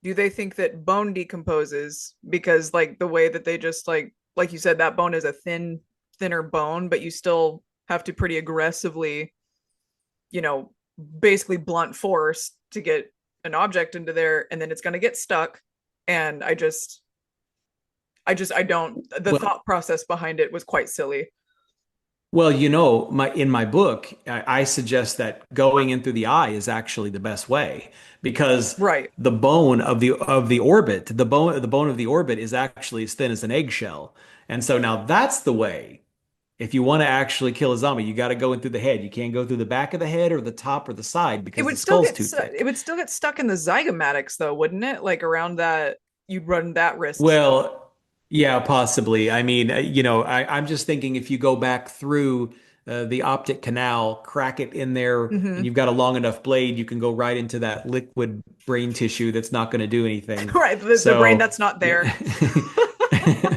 do they think that bone decomposes because like the way that they just like you said that bone is a thinner bone, but you still have to pretty aggressively, you know, basically blunt force to get an object into there and then it's going to get stuck and I don't the well, thought process behind it was quite silly. Well, my in my book, I suggest that going in through the eye is actually the best way because Right. the bone of the orbit, the bone of the orbit is actually as thin as an eggshell. And so now that's the way. If you want to actually kill a zombie, you got to go in through the head. You can't go through the back of the head or the top or the side It because the would still skull's get too it thick. would still get stuck in the zygomatics though, wouldn't it? Like around that you'd run that risk still. Well, yeah, possibly. I mean, I'm just thinking if you go back through the optic canal, crack it in there, and Hmm. you've got a long enough blade, you can go right into that liquid brain tissue that's not going to do anything. Right, the brain So, that's not there. yeah.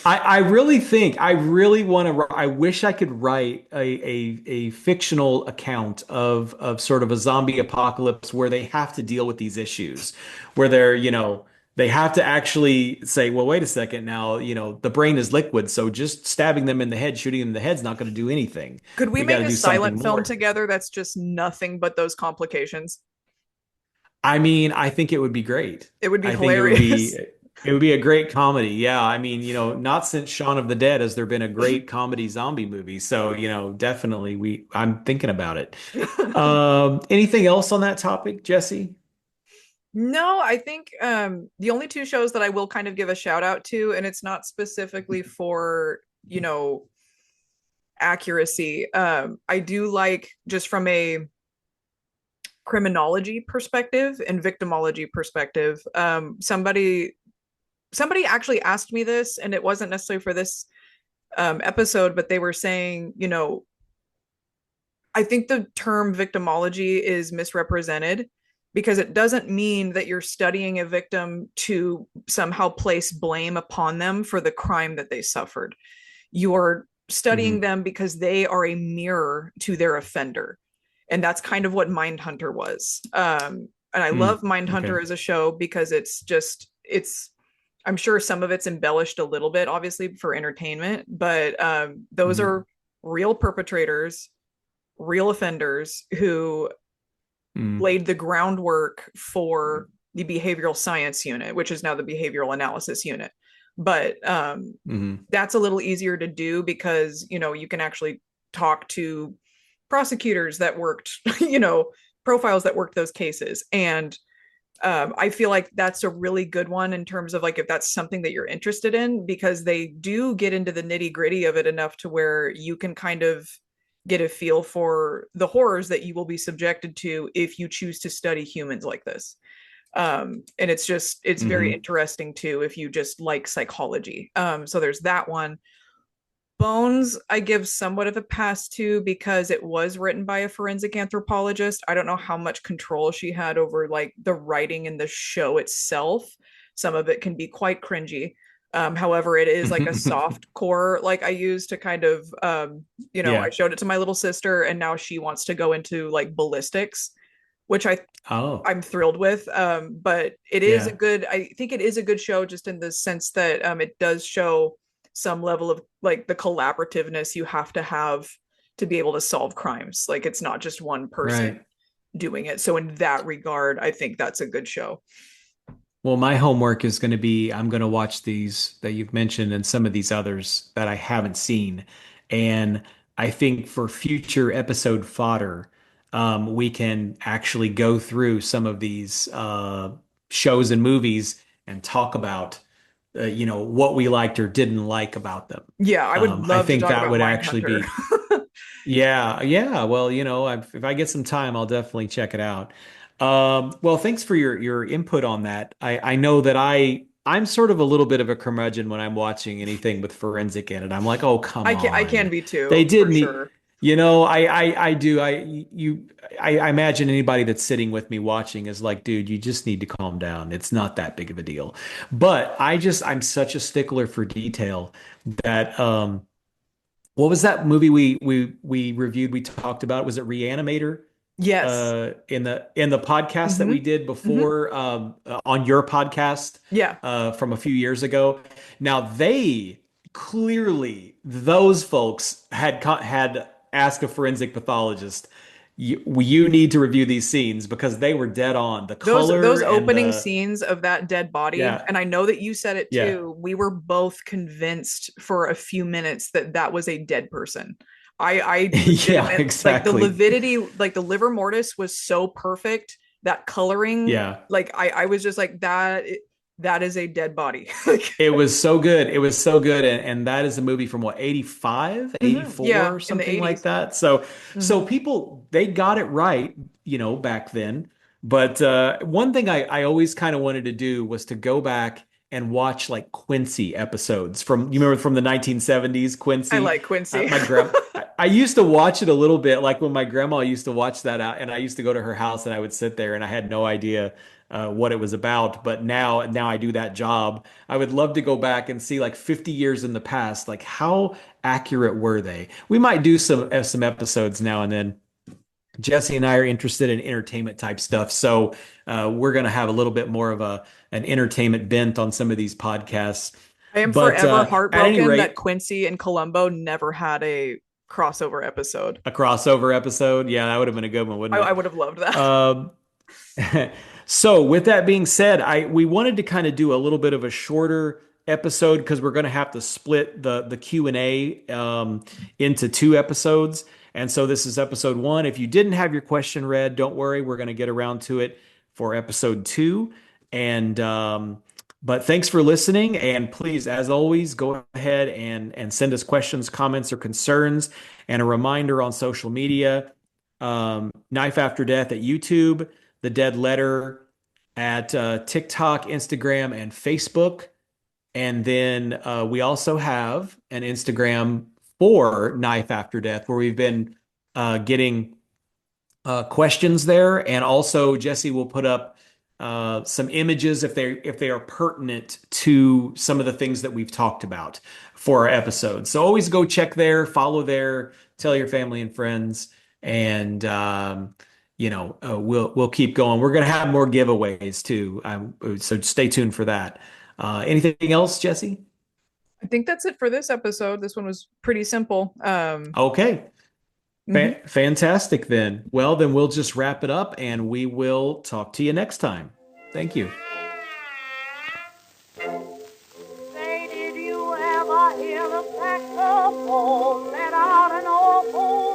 I really think I really want to. I wish I could write a fictional account of sort of a zombie apocalypse where they have to deal with these issues, where they have to actually say, well, wait a second, now the brain is liquid, so just stabbing them in the head, shooting them in the head's not going to do anything. Could we We got make to a do something silent film more. together that's just nothing but those complications? I mean, I think it would be great. It would be I think it would hilarious. be it would be a great comedy. Yeah, I mean, not since Shaun of the Dead has there been a great comedy zombie movie. So, definitely I'm thinking about it. Anything else on that topic, Jesse? No, I think the only two shows that I will kind of give a shout out to, and it's not specifically for, you know, accuracy. I do like just from a criminology perspective and victimology perspective. Somebody actually asked me this, and it wasn't necessarily for this episode, but they were saying, you know, I think the term victimology is misrepresented because it doesn't mean that you're studying a victim to somehow place blame upon them for the crime that they suffered. You're studying Hmm. them because they are a mirror to their offender. And that's kind of what Mindhunter was. And I love Okay. Mindhunter as a show because it's I'm sure some of it's embellished a little bit, obviously, for entertainment, but those Mhm. are real perpetrators, real offenders who Mm. laid the groundwork for the behavioral science unit, which is now the behavioral analysis unit. But Mhm. that's a little easier to do because, you can actually talk to prosecutors that worked, profiles that worked those cases. And I feel like that's a really good one in terms of like if that's something that you're interested in, because they do get into the nitty gritty of it enough to where you can kind of get a feel for the horrors that you will be subjected to if you choose to study humans like this. And it's very Mhm. interesting too if you just like psychology. So there's that one. Bones, I give somewhat of a pass to because it was written by a forensic anthropologist. I don't know how much control she had over like the writing in the show itself. Some of it can be quite cringy. However, it is like a soft core, like I use to kind of, I Yeah. showed it to my little sister, and now she wants to go into like ballistics, which Oh, I'm thrilled with. But yeah. I think it is a good show just in the sense that it does show some level of like the collaborativeness you have to be able to solve crimes. Like it's not just one person Right. doing it. So in that regard, I think that's a good show. Well, my homework is going to be I'm going to watch these that you've mentioned and some of these others that I haven't seen. And I think for future episode fodder, we can actually go through some of these shows and movies and talk about, what we liked or didn't like about them. Yeah, I would I love to think talk that about would actually Mindhunter. be yeah, yeah. Well, if I get some time, I'll definitely check it out. Well, thanks for your input on that. I know that I'm sort of a little bit of a curmudgeon when I'm watching anything with forensic in it. I'm like, oh, come I can on. be They too, for did need, sure. I do. I imagine anybody that's sitting with me watching is like, dude, you just need to calm down. It's not that big of a deal. But I'm such a stickler for detail that what was that movie we reviewed? We talked about. Was it Reanimator? Yes. In the podcast that we Mm-hmm. did Mm-hmm. before on your podcast Yeah. from a few years ago. Now they clearly those folks had asked a forensic pathologist. You need to review these scenes because they were dead on the Those color and opening the scenes of that dead body, yeah and I know that you said it yeah too, we were both convinced for a few minutes that that was a dead person. I yeah legitimate like the exactly lividity, like the livor mortis was so perfect, that coloring, yeah. like I was just like that is a dead body. Like, It was so good. It was so good. And that is a movie from what, 85, yeah, 84, in the something like 80s. that. So Hmm. people, they got it right, back then. But one thing I always kind of wanted to do was to go back and watch like Quincy episodes you remember from the 1970s, I Quincy? like Quincy. My grand, I used to watch it a little bit, like when my grandma used to watch that out, and I used to go to her house and I would sit there and I had no idea what it was about. But now I do that job. I would love to go back and see like 50 years in the past, like how accurate were they? We might do some episodes now and then. Jesse and I are interested in entertainment type stuff, so we're going to have a little bit more of an entertainment bent on some of these podcasts. I am But forever at any heartbroken that rate, Quincy and Columbo never had a crossover episode. a crossover episode, yeah, that would have been a good one, I, wouldn't I it? would have loved that. Um, So with that being said, we wanted to kind of do a little bit of a shorter episode because we're going to have to split the Q&A into two episodes. And so this is episode one. If you didn't have your question read, don't worry, we're going to get around to it for episode two. And but thanks for listening. And please, as always, go ahead and send us questions, comments, or concerns. And a reminder on social media, Knife After Death at YouTube, The Dead Letter at TikTok, Instagram, and Facebook. And then we also have an Instagram for Knife After Death where we've been getting questions there. And also Jesse will put up some images if they are pertinent to some of the things that we've talked about for our episodes. So always go check there, follow there, tell your family and friends, and we'll keep going. We're gonna have more giveaways too, so stay tuned for that. Anything else, Jesse? I think that's it for this episode. This one was pretty simple. Okay. Mhm. Fantastic then. Well, then we'll just wrap it up and we will talk to you next time. Thank you. Say, did you ever hear the saxophone let out an awful